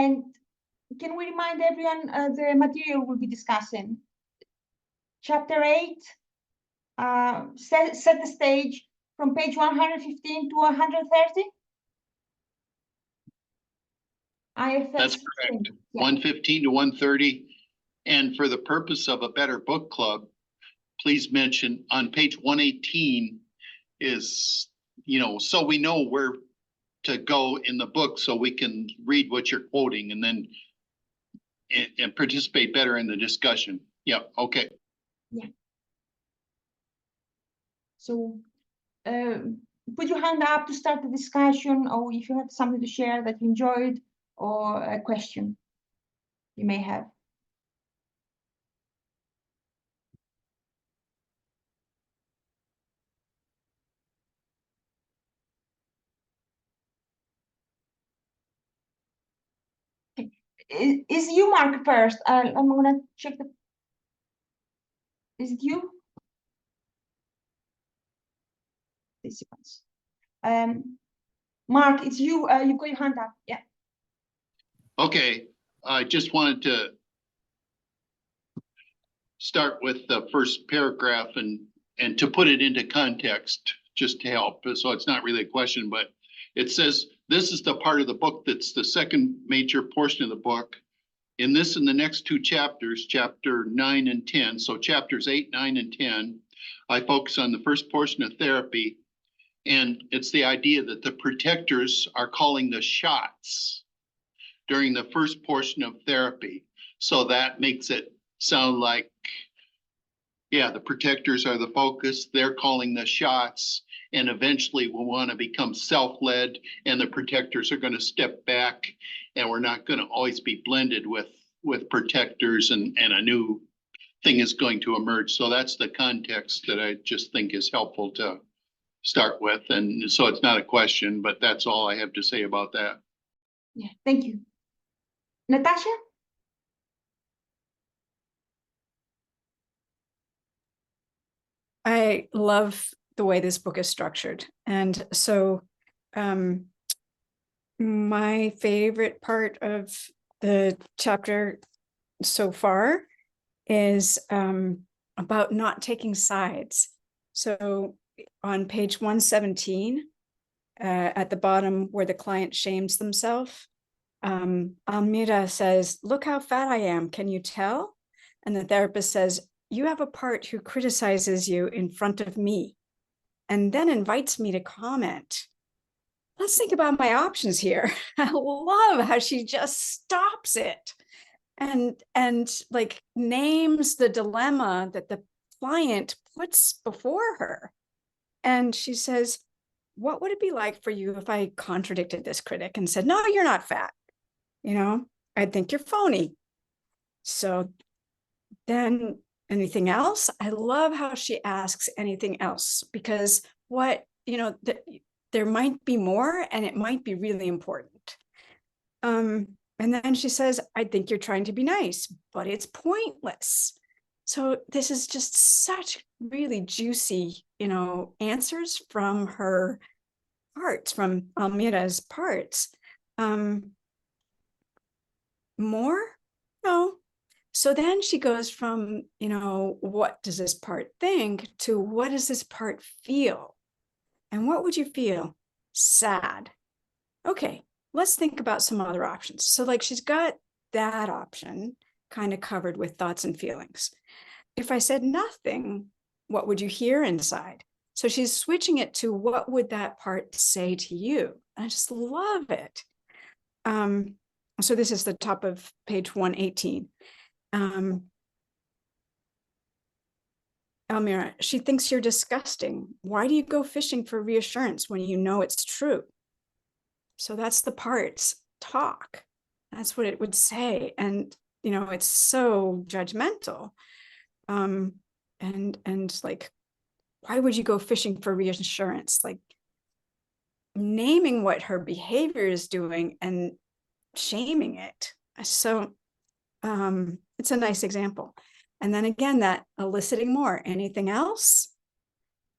And can we remind everyone the material we'll be discussing? Chapter 8, set the stage from page 115 to 130. IFS. That's correct. Yeah. 115 to 130. And for the purpose of a better book club, please mention on page 118 is, so we know where to go in the book so we can read what you're quoting and then and participate better in the discussion. Yep. Okay. Yeah. So put your hand up to start the discussion, or if you have something to share that you enjoyed, or a question you may have. Okay. Is you, Mark, first? I'm gonna check the. Is it you? Mark, it's you. You've got your hand up. Yeah. Okay. I just wanted to start with the first paragraph and to put it into context just to help. So it's not really a question, but it says, this is the part of the book that's the second major portion of the book. In this and the next two chapters, chapter 9 and 10, so chapters 8, 9, and 10, I focus on the first portion of therapy. And it's the idea that the protectors are calling the shots during the first portion of therapy. So that makes it sound like, yeah, the protectors are the focus, they're calling the shots, and eventually we'll want to become self-led, and the protectors are going to step back, and we're not going to always be blended with protectors, and a new thing is going to emerge. So that's the context that I just think is helpful to start with. And so it's not a question, but that's all I have to say about that. Yeah, thank you. Natasha? I love the way this book is structured. And so my favorite part of the chapter so far is about not taking sides. So on page 117, at the bottom where the client shames themselves, Almira says, "Look how fat I am, can you tell?" And the therapist says, "You have a part who criticizes you in front of me and then invites me to comment. Let's think about my options here." I love how she just stops it and like names the dilemma that the client puts before her. And she says, "What would it be like for you if I contradicted this critic and said, 'No, you're not fat. I think you're phony.'" So then anything else? I love how she asks anything else, because there might be more and it might be really important. And then she says, "I think you're trying to be nice, but it's pointless." So this is just such really juicy, answers from her parts, from Almira's parts. More? No. So then she goes from, what does this part think to what does this part feel? And what would you feel? Sad. Okay, let's think about some other options. So like she's got that option kind of covered with thoughts and feelings. If I said nothing, what would you hear inside? So she's switching it to what would that part say to you? I just love it. So this is the top of page 118. Almira, she thinks you're disgusting. Why do you go fishing for reassurance when you know it's true? So that's the parts talk. That's what it would say. And, it's so judgmental. And like, why would you go fishing for reassurance? Like naming what her behavior is doing and shaming it. So it's a nice example. And then again, that eliciting more. Anything else?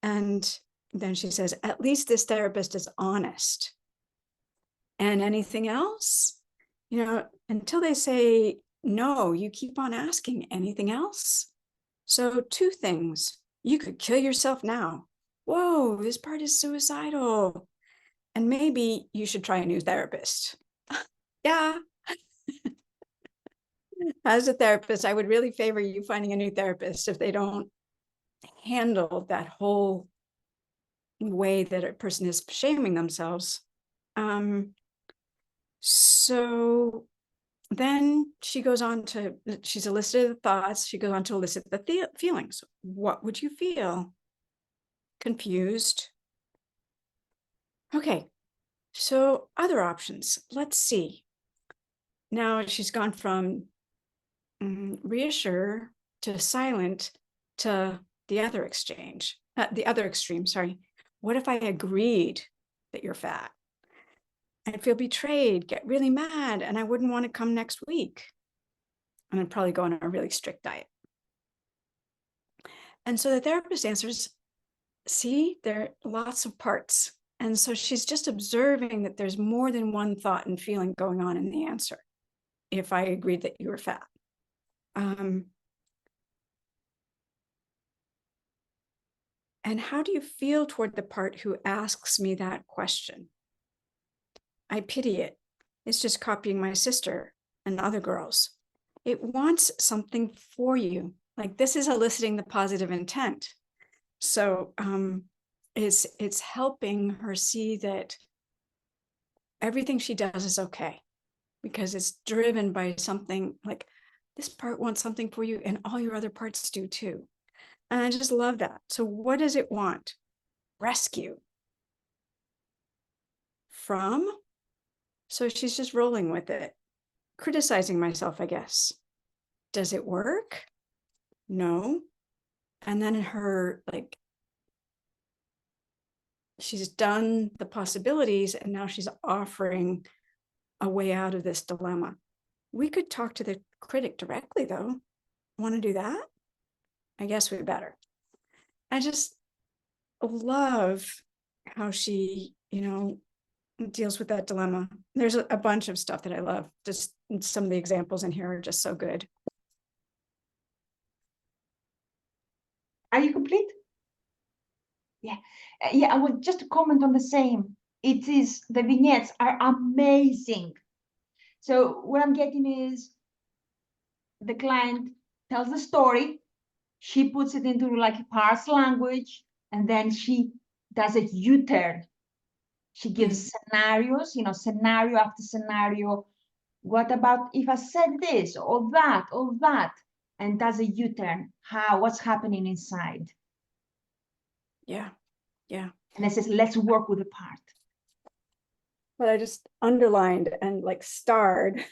And then she says, "At least this therapist is honest." And anything else? you know, until they say no, you keep on asking anything else. So 2 things. You could kill yourself now. Whoa, this part is suicidal. And maybe you should try a new therapist. Yeah. As a therapist, I would really favor you finding a new therapist if they don't handle that whole way that a person is shaming themselves. So then she goes on to, she's elicited the thoughts, she goes on to elicit the feelings. What would you feel? Confused. Okay, so other options. Let's see. Now she's gone from reassure to silent to the other extreme, sorry. What if I agreed that you're fat? I'd feel betrayed, get really mad, and I wouldn't want to come next week. And I'd probably go on a really strict diet. And so the therapist answers, see, there are lots of parts. And so she's just observing that there's more than one thought and feeling going on in the answer. If I agreed that you were fat. And how do you feel toward the part who asks me that question? I pity it. It's just copying my sister and other girls. It wants something for you. Like this is eliciting the positive intent. So it's helping her see that everything she does is okay because it's driven by something like this part wants something for you and all your other parts do too. And I just love that. So what does it want? Rescue. From? So she's just rolling with it. Criticizing myself, I guess. Does it work? No. And then her, like, she's done the possibilities and now she's offering a way out of this dilemma. We could talk to the critic directly though. Want to do that? I guess we better. I just love how she, you know, deals with that dilemma. There's a bunch of stuff that I love. Just some of the examples in here are just so good. Are you complete? Yeah. Yeah, I would just to comment on the same. It is, the vignettes are amazing. So what I'm getting is the client tells the story, she puts it into like a parse language, and then she does a U-turn. She gives scenarios, you know, scenario after scenario. What about if I said this or that or that? And does a U-turn. What's happening inside? Yeah. Yeah. And it says, let's work with the part. But I just underlined and like starred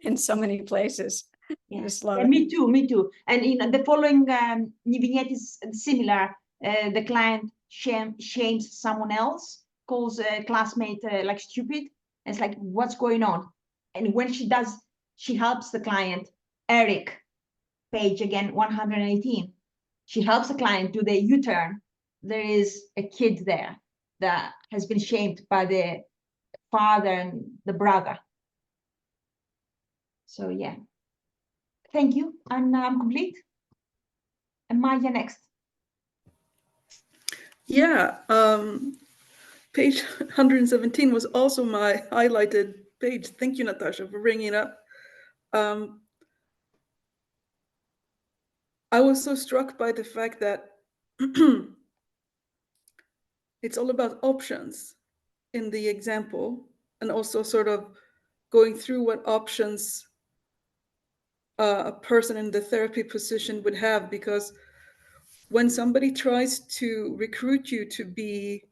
in so many places. Yeah. Just love Yeah, it. me too, me too. And in the following vignette is similar. The client shames someone else, calls a classmate like stupid. And it's like, what's going on? And when she does, she helps the client, Eric, page again, 118. She helps the client do the U-turn. There is a kid there that has been shamed by the father and the brother. So yeah. Thank you. And I'm complete. And Maya next. Yeah, page 117 was also my highlighted page. Thank you, Natasha, for bringing it up. I was so struck by the fact that it's all about options in the example, and also sort of going through what options a person in the therapy position would have, because when somebody tries to recruit you to be,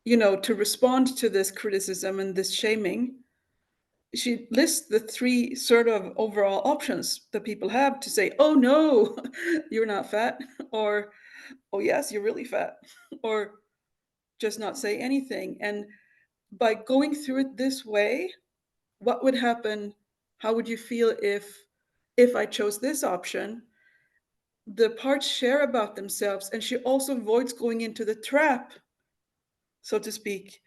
you know, to respond to this criticism and this shaming, she lists the 3 sort of overall options that people have to say, oh no, you're not fat, or oh yes, you're really fat, or just not say anything. And by going through it this way, what would happen? How would you feel if I chose this option? The parts share about themselves, and she also avoids going into the trap, so to speak,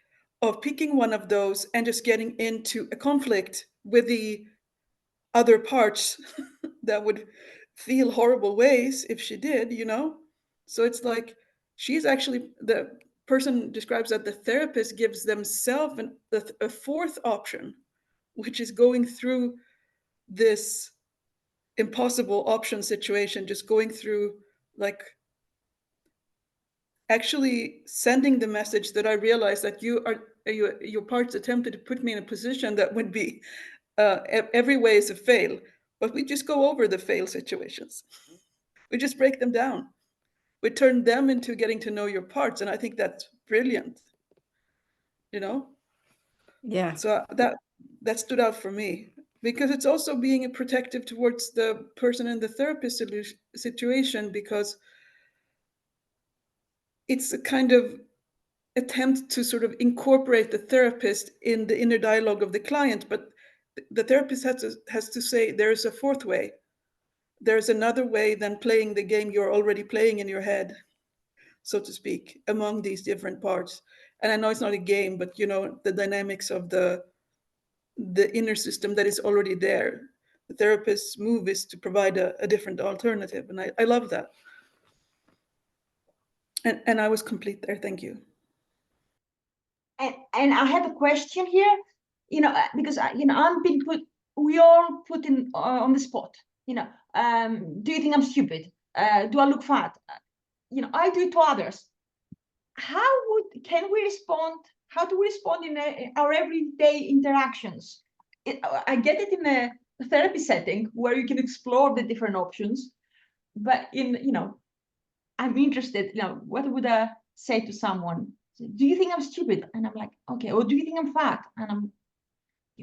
of picking one of those and just getting into a conflict with the other parts that would feel horrible ways if she did, you know? So it's like she's actually, the person describes that the therapist gives themselves a fourth option, which is going through this impossible option situation, just going through, like, actually sending the message that I realize that your parts attempted to put me in a position that would be every way is a fail, but we just go over the fail situations. We just break them down. We turn them into getting to know your parts, and I think that's brilliant. You know. Yeah. So that stood out for me, because it's also being protective towards the person in the therapist situation, because it's a kind of attempt to sort of incorporate the therapist in the inner dialogue of the client, but the therapist has to say there's a fourth way. There's another way than playing the game you're already playing in your head, so to speak, among these different parts. And I know it's not a game, but you know, the dynamics of the inner system that is already there. The therapist's move is to provide a different alternative, and I love that. And I was complete there. Thank you. And I have a question here, because I'm being put, we all put in on the spot. Do you think I'm stupid? Do I look fat? I do it to others. Can we respond? How do we respond in our everyday interactions? I get it in a therapy setting where you can explore the different options, but I'm interested. What would I say to someone? Do you think I'm stupid? And I'm like, okay. Or do you think I'm fat? And I'm,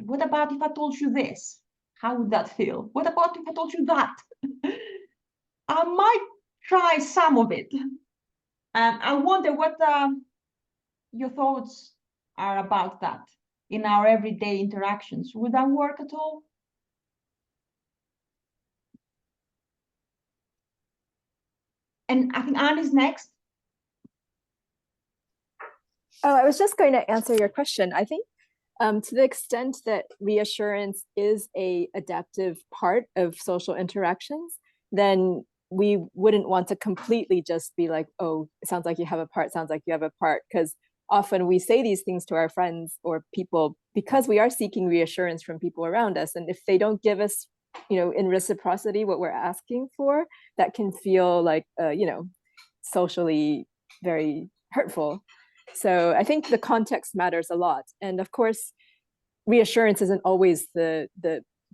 what about if I told you this? How would that feel? What about if I told you that? I might try some of it. And I wonder what your thoughts are about that in our everyday interactions. Would that work at all? And I think Anne is next. Oh, I was just going to answer your question. I think to the extent that reassurance is a adaptive part of social interactions, then we wouldn't want to completely just be like, oh, it sounds like you have a part, sounds like you have a part, because often we say these things to our friends or people because we are seeking reassurance from people around us. And if they don't give us, in reciprocity what we're asking for, that can feel like, socially very hurtful. So I think the context matters a lot. And of course, reassurance isn't always the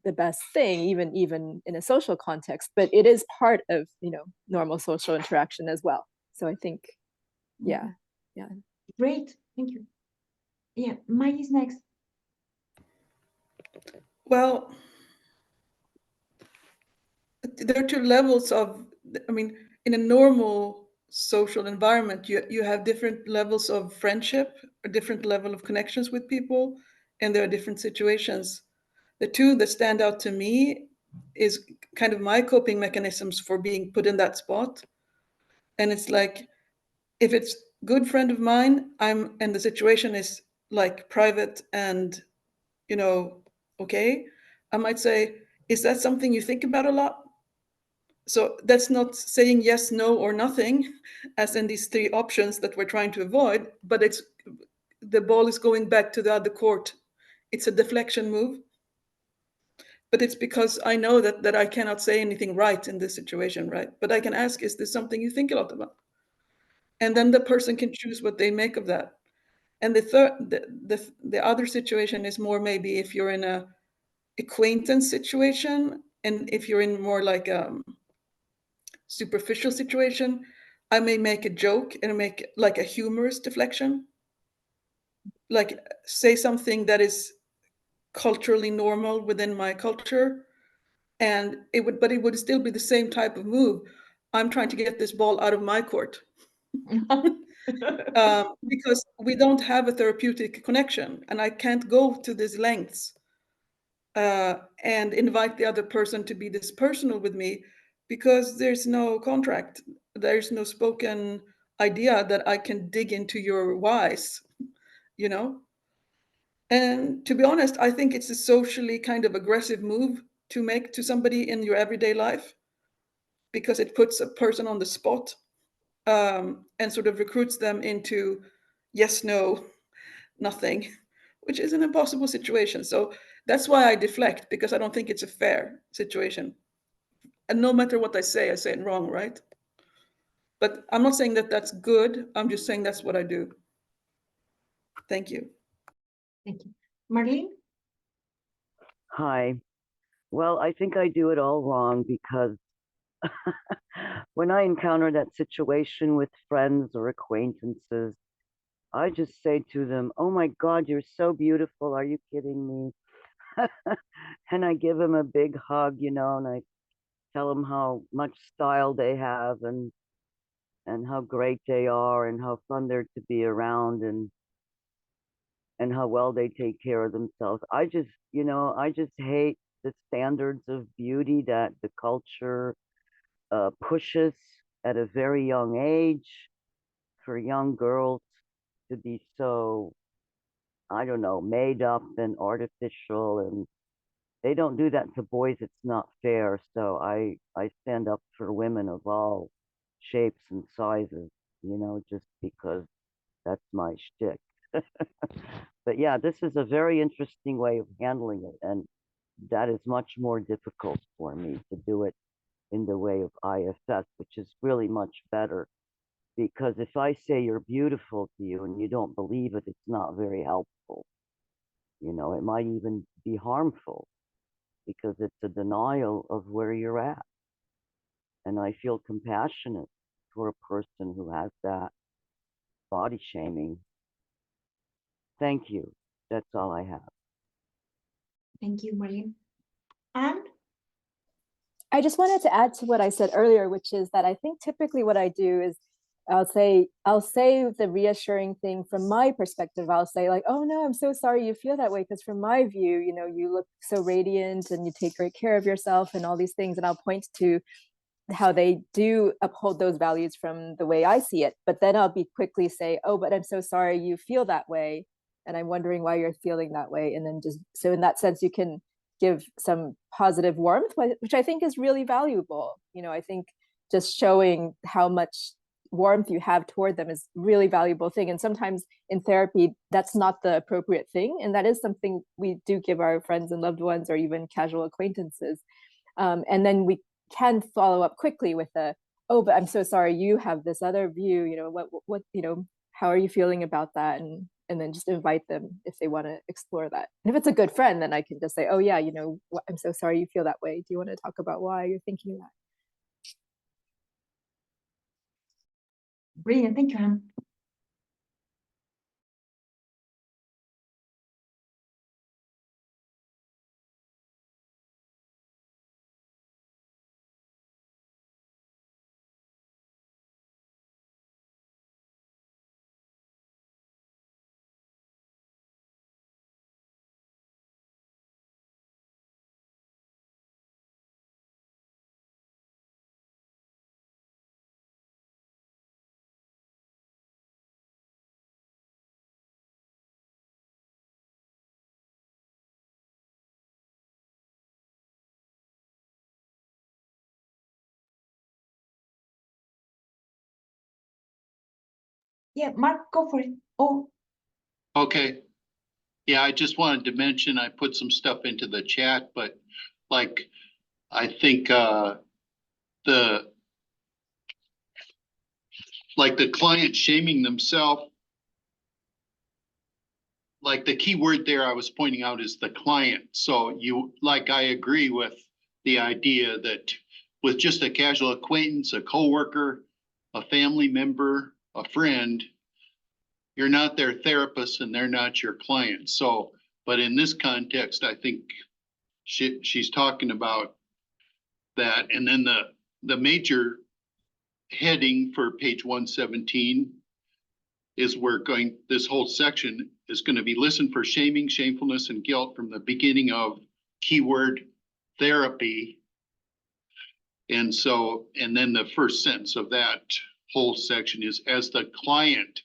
best thing, even in a social context, but it is part of, normal social interaction as well. So I think, yeah. Great, thank you. Yeah, Mike is next. Well, there are two levels of, in a normal social environment, you have different levels of friendship, a different level of connections with people, and there are different situations. The two that stand out to me is kind of my coping mechanisms for being put in that spot. And it's like, if it's good friend of mine, and the situation is like private and, okay, I might say, is that something you think about a lot? So that's not saying yes, no, or nothing, as in these three options that we're trying to avoid, but it's the ball is going back to the other court. It's a deflection move. But it's because I know that I cannot say anything right in this situation, right? But I can ask, is this something you think a lot about? And then the person can choose what they make of that. And the other situation is more maybe if you're in a acquaintance situation, and if you're in more like superficial situation, I may make a joke and make like a humorous deflection, like say something that is culturally normal within my culture, and it would still be the same type of move. I'm trying to get this ball out of my court. Because we don't have a therapeutic connection, and I can't go to these lengths and invite the other person to be this personal with me, because there's no contract, there's no spoken idea that I can dig into your whys, And to be honest, I think it's a socially kind of aggressive move to make to somebody in your everyday life, because it puts a person on the spot, and sort of recruits them into yes, no, nothing, which is an impossible situation. So that's why I deflect, because I don't think it's a fair situation. And no matter what I say it wrong, right? But I'm not saying that that's good. I'm just saying that's what I do. Thank you. Thank you. Marlene? Hi. Well, I think I do it all wrong because when I encounter that situation with friends or acquaintances, I just say to them, "Oh my God, you're so beautiful. Are you kidding me?" And I give them a big hug, and I tell them how much style they have and how great they are and how fun they're to be around and how well they take care of themselves. I just hate the standards of beauty that the culture pushes at a very young age for young girls to be so, I don't know, made up and artificial. And they don't do that to boys. It's not fair. So I stand up for women of all shapes and sizes, just because that's my shtick. But yeah, this is a very interesting way of handling it. And that is much more difficult for me to do it in the way of IFS, which is really much better. Because if I say you're beautiful to you and you don't believe it, it's not very helpful. It might even be harmful because it's a denial of where you're at. And I feel compassionate for a person who has that body shaming. Thank you. That's all I have. Thank you, Marlene. And I just wanted to add to what I said earlier, which is that I think typically what I do is I'll say the reassuring thing from my perspective. I'll say like, "Oh no, I'm so sorry you feel that way, because from my view, you look so radiant and you take great care of yourself and all these things." And I'll point to how they do uphold those values from the way I see it. But then I'll be quickly say, "Oh, but I'm so sorry you feel that way, and I'm wondering why you're feeling that way." And then just so in that sense, you can give some positive warmth, which I think is really valuable. I think just showing how much warmth you have toward them is really valuable thing. And sometimes in therapy, that's not the appropriate thing. And that is something we do give our friends and loved ones or even casual acquaintances. And then we can follow up quickly with "Oh, but I'm so sorry you have this other view, what how are you feeling about that?" And then just invite them if they want to explore that. And if it's a good friend, then I can just say, "Oh yeah, I'm so sorry you feel that way. Do you want to talk about why you're thinking that?" brilliant. Thank you, Hannah. Yeah, Mark, go for it. Oh, Okay. Yeah, I just wanted to mention, I put some stuff into the chat, but like, I think the the client shaming themselves, like the key word there I was pointing out is the client. So I agree with the idea that with just a casual acquaintance, a coworker, a family member, a friend, you're not their therapist and they're not your client. So, but in this context, I think she's talking about that. And then the major heading for page 117 is this whole section is going to be listen for shaming, shamefulness, and guilt from the beginning of keyword therapy. And then the first sentence of that whole section is as the client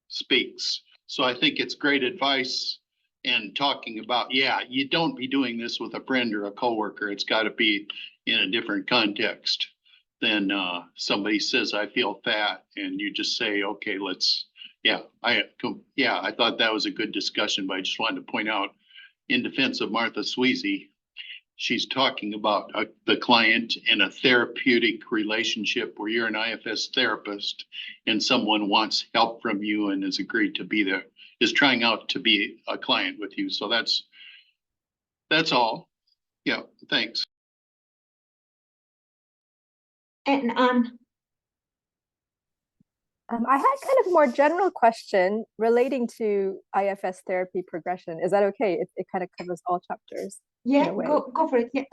speaks. So I think it's great advice and talking about, yeah, you don't be doing this with a friend or a coworker. It's got to be in a different context than somebody says, I feel fat, and you just say, okay, let's, yeah, I thought that was a good discussion, but I just wanted to point out, in defense of Martha Sweezy, she's talking about the client in a therapeutic relationship where you're an IFS therapist and someone wants help from you and has agreed to be there, is trying out to be a client with you. So that's all. Yeah, thanks. And I had kind of more general question relating to IFS therapy progression. Is that okay? It kind of covers all chapters. yeah, go for it. Yeah.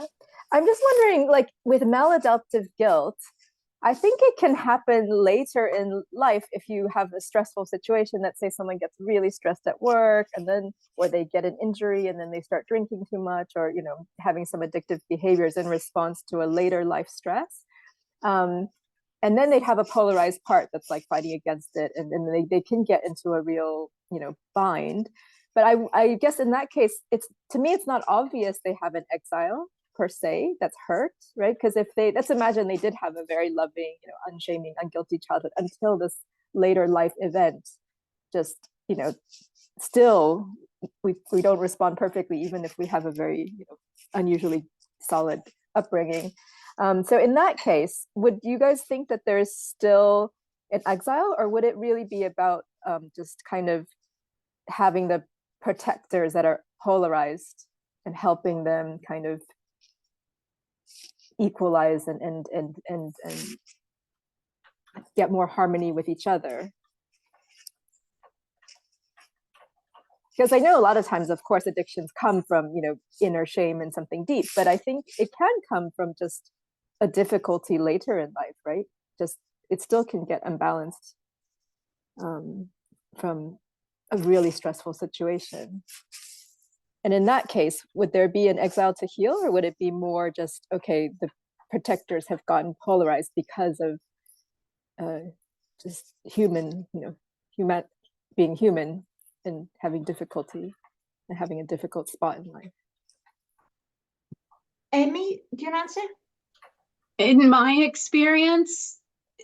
I'm just wondering, like with maladaptive guilt, I think it can happen later in life if you have a stressful situation. Let's say someone gets really stressed at work, and then, or they get an injury and then they start drinking too much, or having some addictive behaviors in response to a later life stress. And then they'd have a polarized part that's like fighting against it, and they can get into a real bind. But I guess in that case, to me it's not obvious they have an exile per se that's hurt, right? Because if let's imagine they did have a very loving, unshaming, unguilty childhood until this later life event, just still we don't respond perfectly even if we have a very unusually solid upbringing. So in that case, would you guys think that there's still an exile, or would it really be about just kind of having the protectors that are polarized and helping them kind of equalize and get more harmony with each other? Because I know a lot of times, of course, addictions come from inner shame and something deep, but I think it can come from just a difficulty later in life, right? Just it still can get unbalanced from a really stressful situation. And in that case, would there be an exile to heal, or would it be more just, okay, the protectors have gotten polarized because of just being human and having difficulty and having a difficult spot in life? Amy, do you answer? In my experience,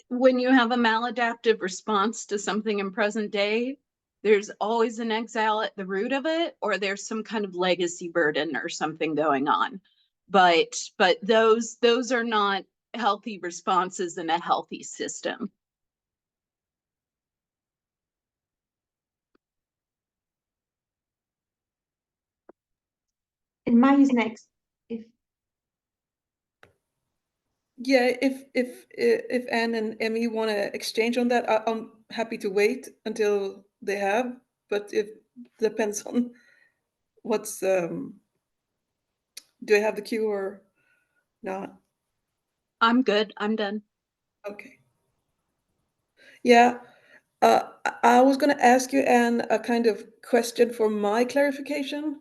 when you have a maladaptive response to something in present day, there's always an exile at the root of it, or there's some kind of legacy burden or something going on. But those are not healthy responses in a healthy system. And Mai is next. Yeah, if Anne and Emmy want to exchange on that, I'm happy to wait until they have, but it depends on what's do I have the cue or not? I'm good. I'm done. Okay. Yeah, I was going to ask you, Anne, a kind of question for my clarification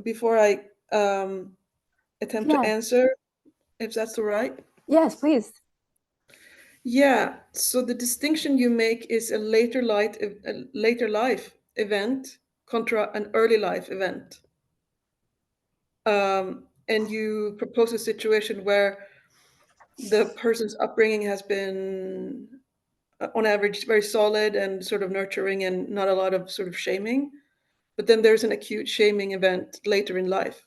before I attempt to answer, if that's all right. Yes, please. Yeah, so the distinction you make is a later life event contra an early life event. And you propose a situation where the person's upbringing has been, on average, very solid and sort of nurturing and not a lot of sort of shaming. But then there's an acute shaming event later in life.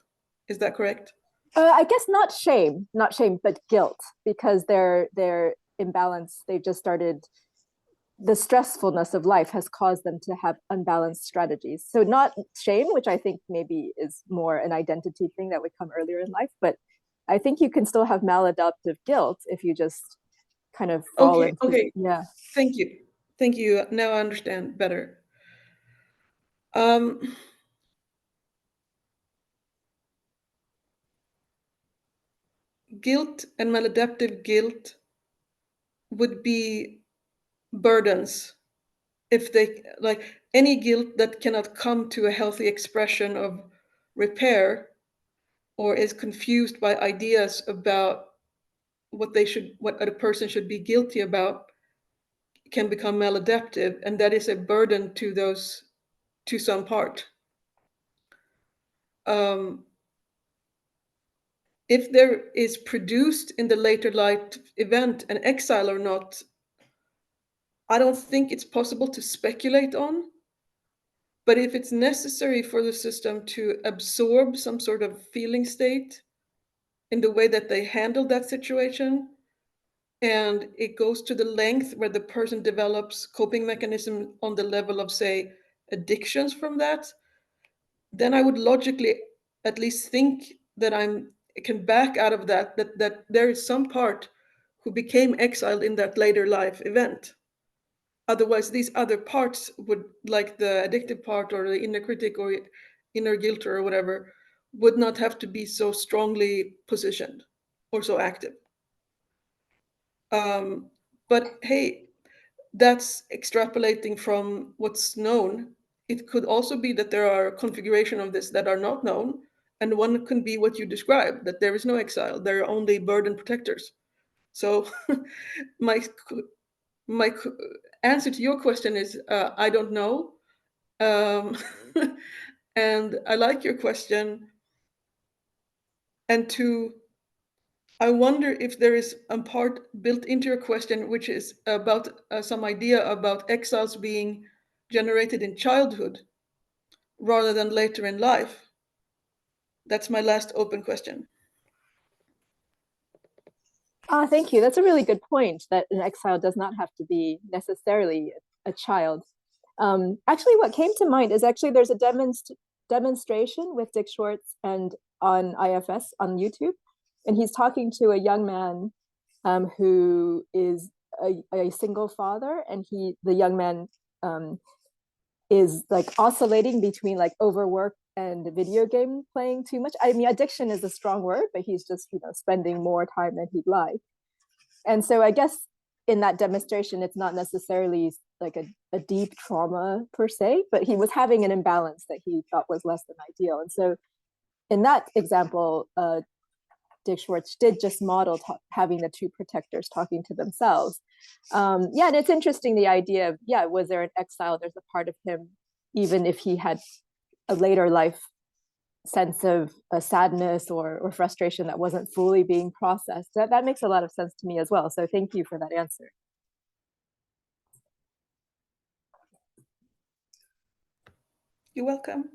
Is that correct? I guess not shame, but guilt, because they're imbalanced. They've just started. The stressfulness of life has caused them to have unbalanced strategies. So not shame, which I think maybe is more an identity thing that would come earlier in life, but I think you can still have maladaptive guilt if you just kind of fall into. Okay. Yeah. Thank you. Now I understand better. Guilt and maladaptive guilt would be burdens if they, like, any guilt that cannot come to a healthy expression of repair or is confused by ideas about what a person should be guilty about can become maladaptive, and that is a burden to some part. if there is produced in the later life event an exile or not, I don't think it's possible to speculate on. But if it's necessary for the system to absorb some sort of feeling state in the way that they handle that situation, and it goes to the length where the person develops coping mechanism on the level of, say, addictions from that, then I would logically at least think that I can back out of that there is some part who became exiled in that later life event. Otherwise, these other parts would, like the addictive part or the inner critic or inner guilt or whatever, would not have to be so strongly positioned or so active. But hey, that's extrapolating from what's known. It could also be that there are configuration of this that are not known, and one can be what you described, that there is no exile, there are only burden protectors. So my answer to your question is I don't know. And I like your question. And I wonder if there is a part built into your question, which is about some idea about exiles being generated in childhood rather than later in life. That's my last open question. Thank you. That's a really good point, that an exile does not have to be necessarily a child. Actually, what came to mind is actually there's a demonstration with Ch8 and on IFS on YouTube, and he's talking to a young man who is a single father, and the young man is like oscillating between like overwork and video game playing too much. I mean, addiction is a strong word, but he's just, spending more time than he'd like. And so I guess in that demonstration, it's not necessarily like a deep trauma per se, but he was having an imbalance that he thought was less than ideal. And so in that example, Ch8 did just model having the two protectors talking to themselves. And it's interesting, the idea of, was there an exile? There's a part of him, even if he had a later life sense of a sadness or frustration that wasn't fully being processed. That makes a lot of sense to me as well. So thank you for that answer. You're welcome.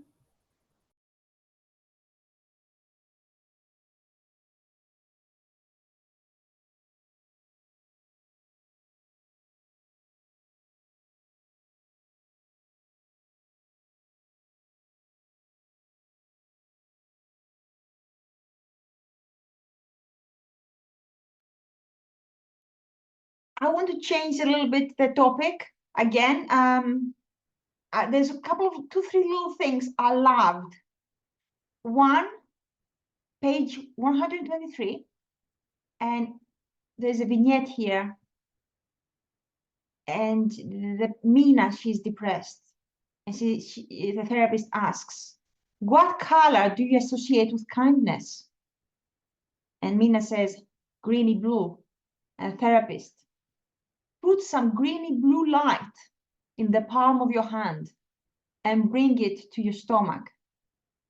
I want to change a little bit the topic again. There's a couple of 2-3 little things I loved. One, page 123, and there's a vignette here, and the Mina, she's depressed, and the therapist asks, "What color do you associate with kindness?" And Mina says, "Greeny blue." And therapist, "Put some greeny blue light in the palm of your hand and bring it to your stomach,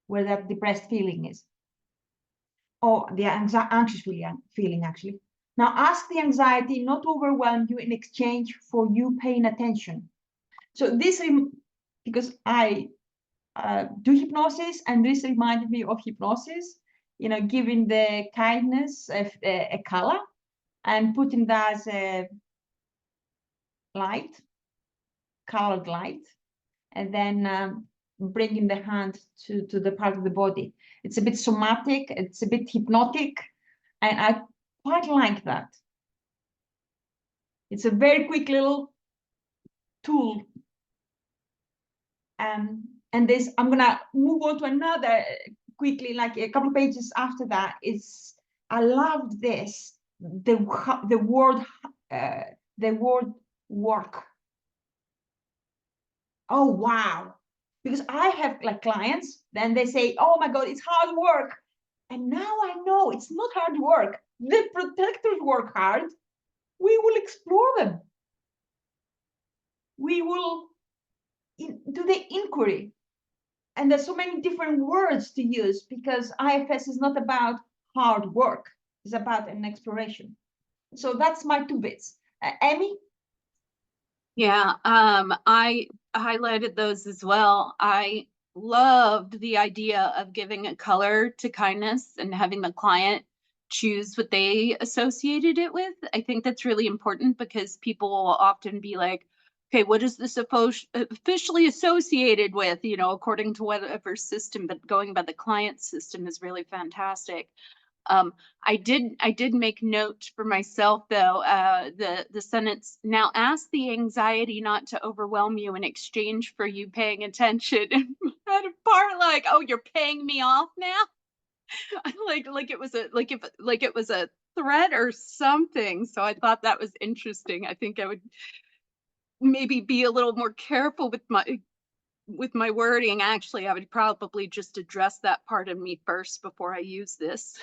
where that depressed feeling is, or the anxious feeling actually. Now ask the anxiety not to overwhelm you in exchange for you paying attention." So this, because I do hypnosis, and this reminded me of hypnosis, giving the kindness a color and putting that as a light, colored light, and then bringing the hand to the part of the body. It's a bit somatic, it's a bit hypnotic, and I quite like that. It's a very quick little tool. And this, I'm gonna move on to another quickly, like a couple of pages after that. I loved this, the word work. Oh wow. Because I have like clients, then they say, "Oh my God, it's hard work." And now I know it's not hard work. The protectors work hard. We will explore them. We will do the inquiry. And there's so many different words to use because IFS is not about hard work, it's about an exploration. So that's my 2 bits. Amy? Yeah, I highlighted those as well. I loved the idea of giving a color to kindness and having the client choose what they associated it with. I think that's really important because people will often be like, okay, what is this officially associated with, you know, according to whatever system, but going by the client system is really fantastic. I did make note for myself though, the sentence, now ask the anxiety not to overwhelm you in exchange for you paying attention. And had a part like, oh, you're paying me off now? like it was a threat or something. So I thought that was interesting. I think I would maybe be a little more careful with my wording. Actually, I would probably just address that part of me first before I use this.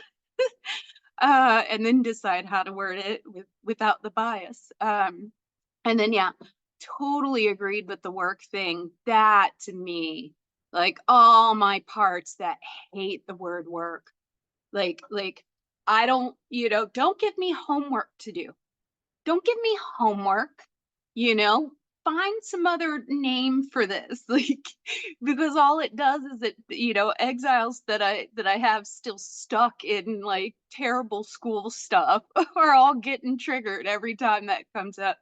And then decide how to word it without the bias. And then, yeah, totally agreed with the work thing. That to me, like all my parts that hate the word work, like I don't, don't give me homework to do. Don't give me homework, you know, find some other name for this. Like, because all it does is it, exiles that I have still stuck in like terrible school stuff are all getting triggered every time that comes up.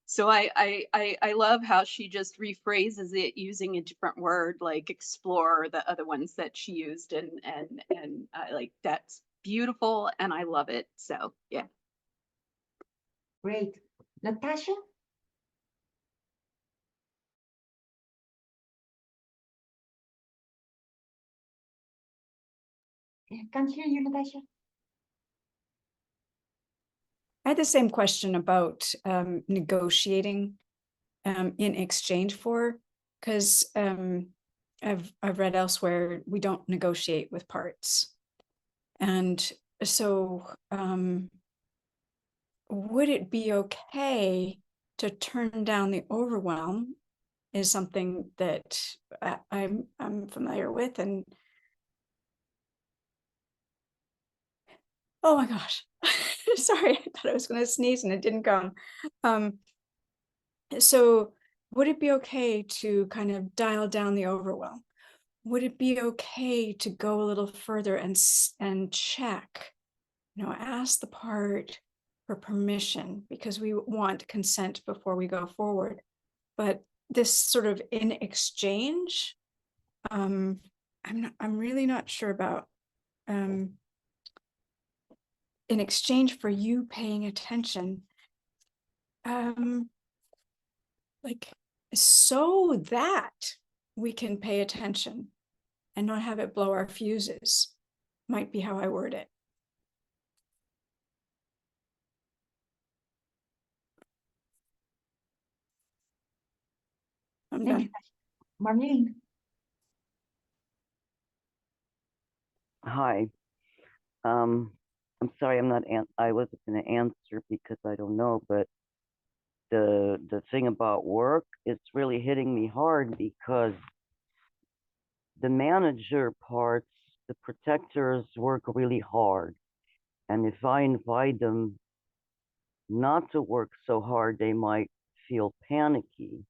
So I love how she just rephrases it using a different word, like explore, the other ones that she used, and I like that's beautiful and I love it. So yeah. Great. Natasha? I can't hear you, Natasha. I had the same question about negotiating in exchange for, because I've read elsewhere we don't negotiate with parts, and so would it be okay to turn down the overwhelm? Is something that I'm familiar with, and oh my gosh, sorry, I thought I was going to sneeze and it didn't come. So would it be okay to kind of dial down the overwhelm? Would it be okay to go a little further and check, ask the part for permission, because we want consent before we go forward. But this sort of in exchange, I'm really not sure about. In exchange for you paying attention, like, so that we can pay attention and not have it blow our fuses, might be how I word it. I'm Thank done. you, Marlene. Hi. I'm sorry, I wasn't going to answer because I don't know, but the thing about work, it's really hitting me hard because the manager parts, the protectors work really hard. And if I invite them not to work so hard, they might feel panicky.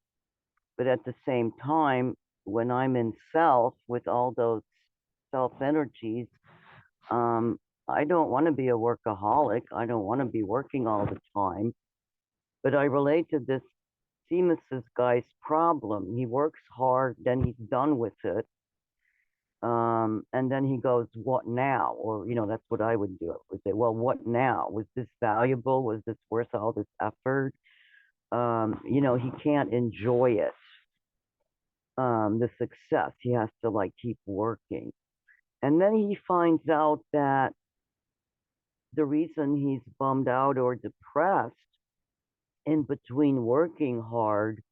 But at the same time, when I'm in self with all those self energies, I don't want to be a workaholic. I don't want to be working all the time. But I relate to this Seamus's guy's problem. He works hard, then he's done with it. And then he goes, what now? Or, that's what I would do. I would say, well, what now? Was this valuable? Was this worth all this effort? He can't enjoy it. The success, he has to like keep working. And then he finds out that the reason he's bummed out or depressed in between working hard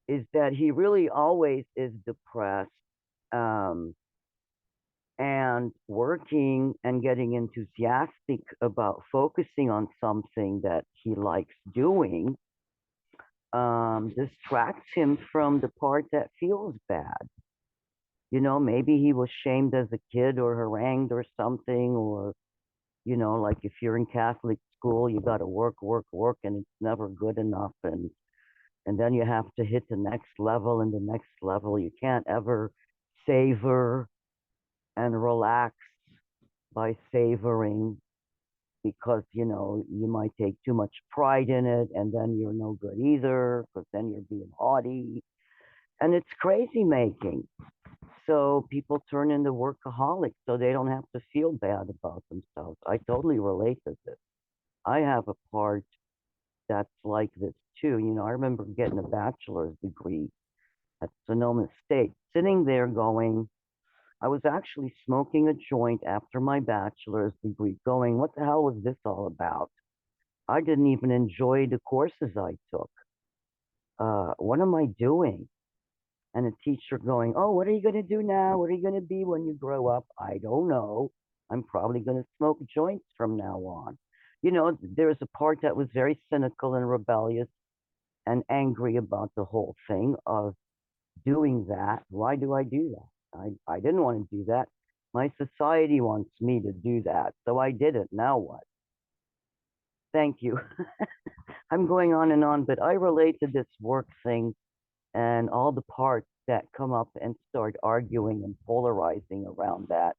is that he really always is depressed, and working and getting enthusiastic about focusing on something that he likes doing distracts him from the part that feels bad. You know, maybe he was shamed as a kid or harangued or something, or, you know, like if you're in Catholic school, you got to work, work, work, and it's never good enough. And then you have to hit the next level and the next level. You can't ever savor and relax by savoring, because, you know, you might take too much pride in it, and then you're no good either, because then you're being haughty. And it's crazy making. So people turn into workaholics so they don't have to feel bad about themselves. I totally relate to this. I have a part that's like this too. You know, I remember getting a bachelor's degree at Sonoma State, sitting there going, I was actually smoking a joint after my bachelor's degree, going, what the hell was this all about? I didn't even enjoy the courses I took. What am I doing? And a teacher going, oh, what are you going to do now? What are you going to be when you grow up? I don't know. I'm probably going to smoke joints from now on. You know, there's a part that was very cynical and rebellious and angry about the whole thing of doing that. Why do I do that? I didn't want to do that. My society wants me to do that. So I did it. Now what? Thank you. I'm going on and on, but I relate to this work thing and all the parts that come up and start arguing and polarizing around that.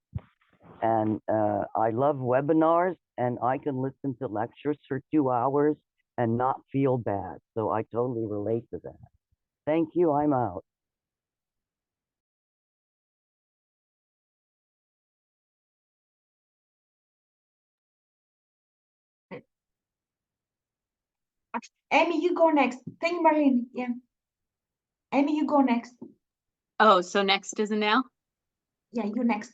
And I love webinars, and I can listen to lectures for 2 hours and not feel bad. So I totally relate to that. Thank you. I'm out. Amy, you go next. Thank you, Marlene. Yeah. Amy, you go next. Oh, so next is now? Yeah, you next.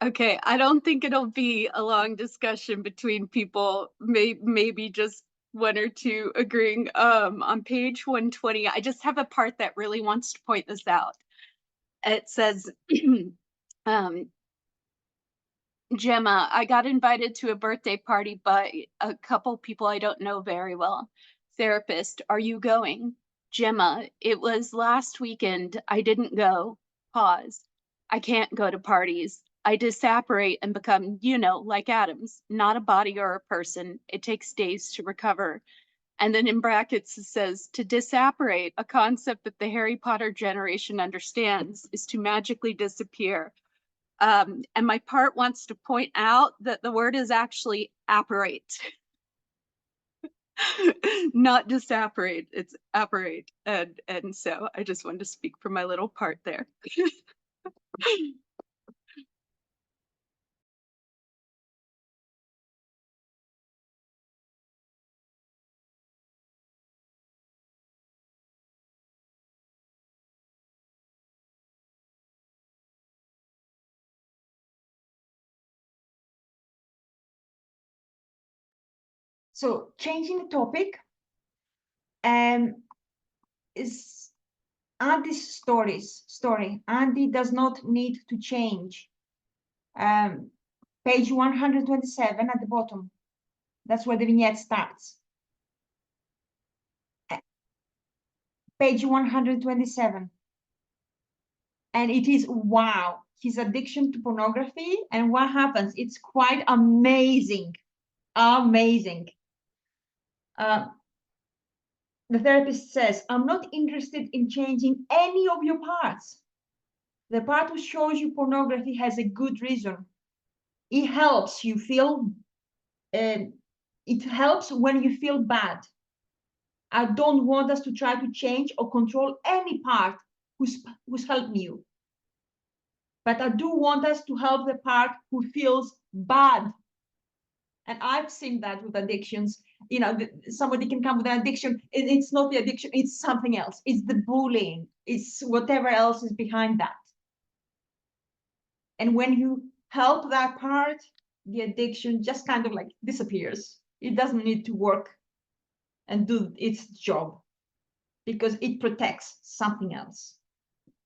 Okay, I don't think it'll be a long discussion between people, maybe just one or two agreeing. On page 120, I just have a part that really wants to point this out. It says, Gemma, I got invited to a birthday party by a couple people I don't know very well. Therapist, are you going? Gemma, it was last weekend. I didn't go. Pause. I can't go to parties. I disapparate and become, you know, like atoms, not a body or a person. It takes days to recover. And then in brackets it says, to disapparate, a concept that the Harry Potter generation understands, is to magically disappear. And my part wants to point out that the word is actually apparate. Not disapparate, it's apparate. And so I just wanted to speak for my little part there. So changing the topic, is Andy's story. Andy does not need to change. Page 127 at the bottom. That's where the vignette starts. Page 127. And it is, wow, his addiction to pornography and what happens. It's quite amazing. Amazing. The therapist says, I'm not interested in changing any of your parts. The part who shows you pornography has a good reason. It helps you feel, it helps when you feel bad. I don't want us to try to change or control any part who's helping you. But I do want us to help the part who feels bad. And I've seen that with addictions. You know, somebody can come with an addiction. It's not the addiction, it's something else. It's the bullying. It's whatever else is behind that. And when you help that part, the addiction just kind of like disappears. It doesn't need to work and do its job because it protects something else.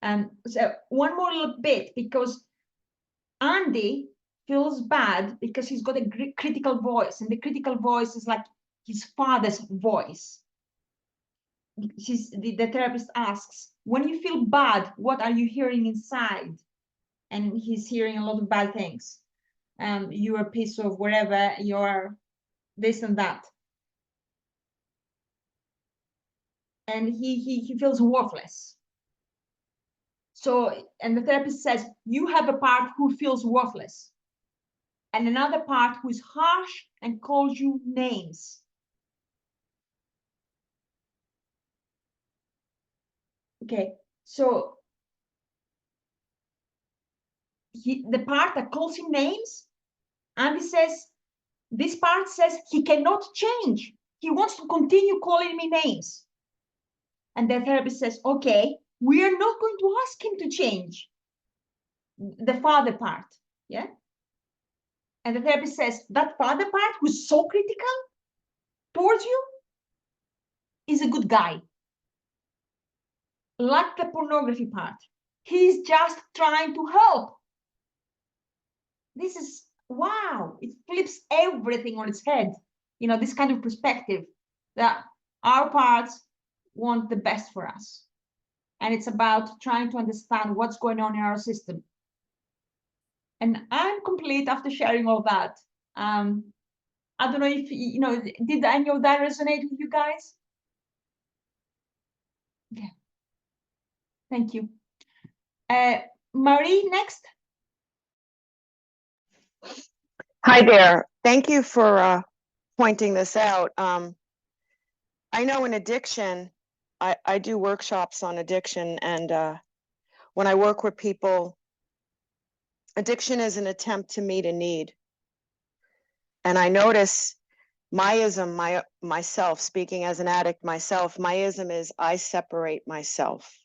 And so one more little bit, because Andy feels bad because he's got a critical voice, and the critical voice is like his father's voice. The therapist asks, when you feel bad, what are you hearing inside? and he's hearing a lot of bad things. You're a piece of whatever, you're this and that. And he feels worthless. So, and the therapist says, you have a part who feels worthless, and another part who is harsh and calls you names. Okay, so the part that calls him names, Andy says, this part says he cannot change. He wants to continue calling me names. And the therapist says, okay, we are not going to ask him to change. The father part, yeah? And the therapist says, that father part who's so critical towards you is a good guy. Like the pornography part. He's just trying to help. This is, wow, it flips everything on its head. You know, this kind of perspective that our parts want the best for us. And it's about trying to understand what's going on in our system. And I'm complete after sharing all that. I don't know if, you know, did any of that resonate with you guys? Yeah. Thank you. Marie, next. Hi there. Thank you for pointing this out. I know in addiction, I do workshops on addiction, and when I work with people, addiction is an attempt to meet a need. And I notice myself, speaking as an addict myself, myism is I separate myself.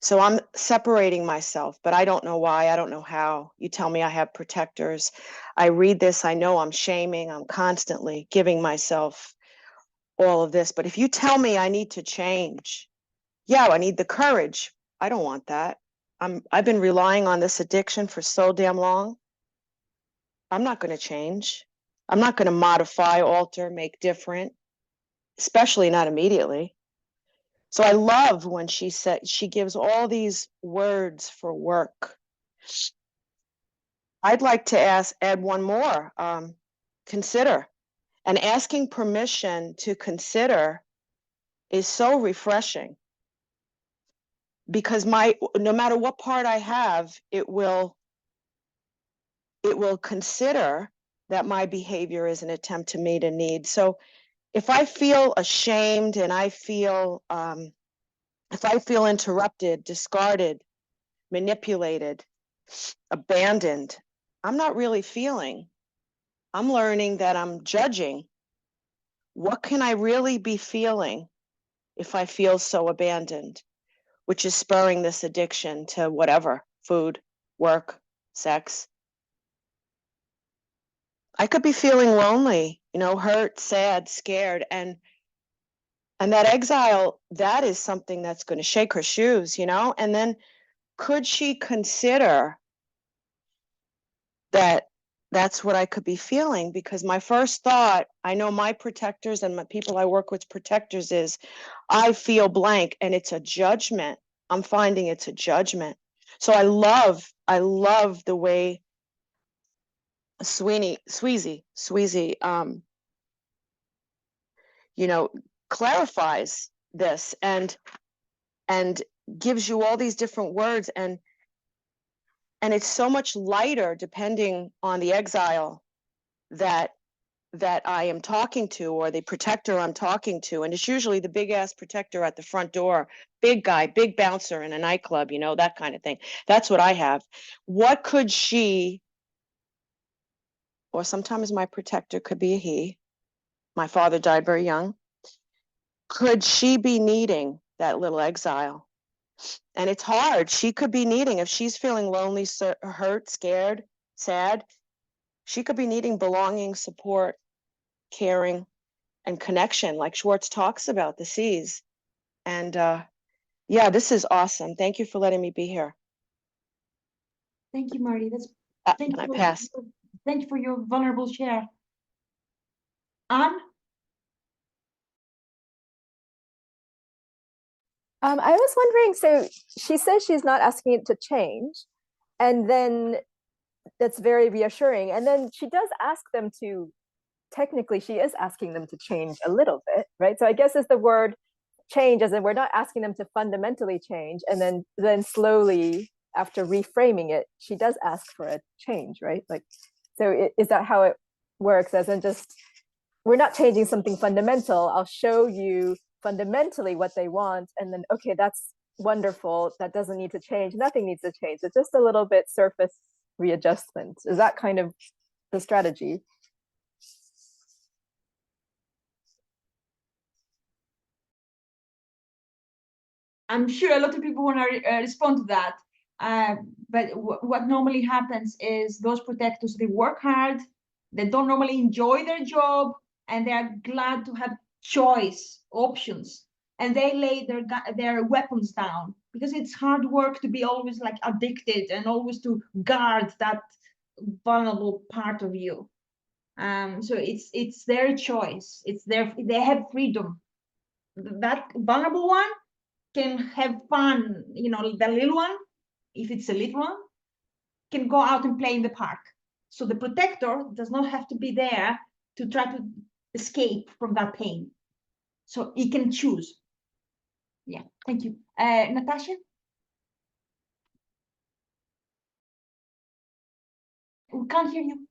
So I'm separating myself, but I don't know why, I don't know how. You tell me I have protectors. I read this, I know I'm shaming, I'm constantly giving myself all of this. But if you tell me I need to change, yeah, I need the courage. I don't want that. I've been relying on this addiction for so damn long. I'm not going to change. I'm not going to modify, alter, make different, especially not immediately. So I love when she said, she gives all these words for work. I'd like to add one more, consider. And asking permission to consider is so refreshing, because no matter what part I have, it will consider that my behavior is an attempt to meet a need. So if I feel ashamed and if I feel interrupted, discarded, manipulated, abandoned, I'm not really feeling. I'm learning that I'm judging. What can I really be feeling if I feel so abandoned, which is spurring this addiction to whatever, food, work, sex. I could be feeling lonely, you know, hurt, sad, scared, and that exile, that is something that's going to shake her shoes, you know? And then could she consider that that's what I could be feeling? Because my first thought, I know my protectors and my people I work with protectors, is I feel blank, and it's a judgment. I'm finding it's a judgment. So I love the way Sweezy, you know, clarifies this and gives you all these different words, and it's so much lighter depending on the exile that I am talking to, or the protector I'm talking to. And it's usually the big ass protector at the front door, big guy, big bouncer in a nightclub, you know, that kind of thing. That's what I have. What could she, or sometimes my protector could be a he. My father died very young. Could she be needing that little exile? And it's hard. She could be needing, if she's feeling lonely, hurt, scared, sad, she could be needing belonging, support, caring, and connection, like Schwartz talks about, the C's. And yeah, this is awesome. Thank you for letting me be here. Thank you, Marty. Thank And I you pass. thank you for your vulnerable share. Anne? I was wondering, so she says she's not asking it to change, And then that's very reassuring. And then she does ask them to, technically she is asking them to change a little bit, right? So I guess it's the word change, as in we're not asking them to fundamentally change. And then slowly, after reframing it, she does ask for a change, right? Like, so is that how it works? As in just, we're not changing something fundamental. I'll show you fundamentally what they want. And then, okay, that's wonderful. That doesn't need to change. Nothing needs to change. It's just a little bit surface readjustment. Is that kind of the strategy? I'm sure a lot of people want to respond to that. But what normally happens is those protectors, they work hard, they don't normally enjoy their job, and they are glad to have choice, options, and they lay their weapons down, because it's hard work to be always like addicted and always to guard that vulnerable part of you. So it's their choice. They have freedom. That vulnerable one can have fun, the little one, if it's a little one, can go out and play in the park. So the protector does not have to be there to try to escape from that pain. So he can choose. Yeah, thank you. Natasha? We can't hear you.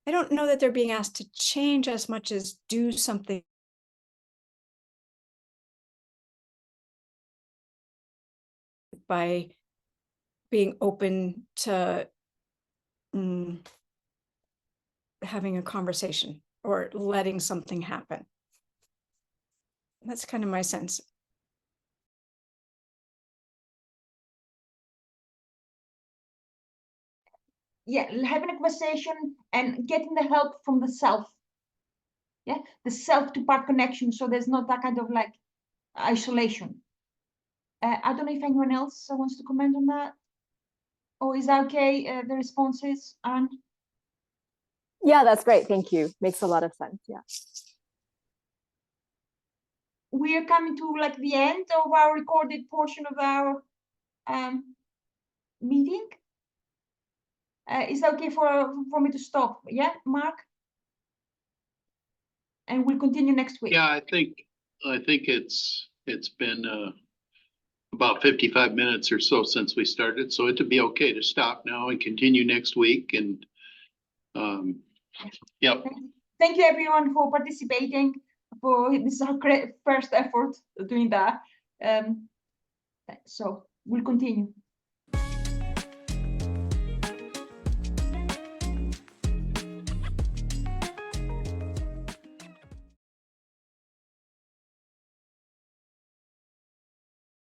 I don't know that they're being asked to change as much as do something by being open to having a conversation or letting something happen. That's kind of my sense. Yeah, having a conversation and getting the help from the self. Yeah, the self to part connection, so there's not that kind of like isolation. I don't know if anyone else wants to comment on that. Or is that okay, the responses, Anne? Yeah, that's great. Thank you. Makes a lot of sense. Yeah. We are coming to like the end of our recorded portion of our meeting. Is that okay for me to stop? Yeah, Mark? And we'll continue next week. Yeah, I think it's been about 55 minutes or so since we started, so it'd be okay to stop now and continue next week. And yep. Thank you everyone for participating. This is our first effort doing that. So we'll continue.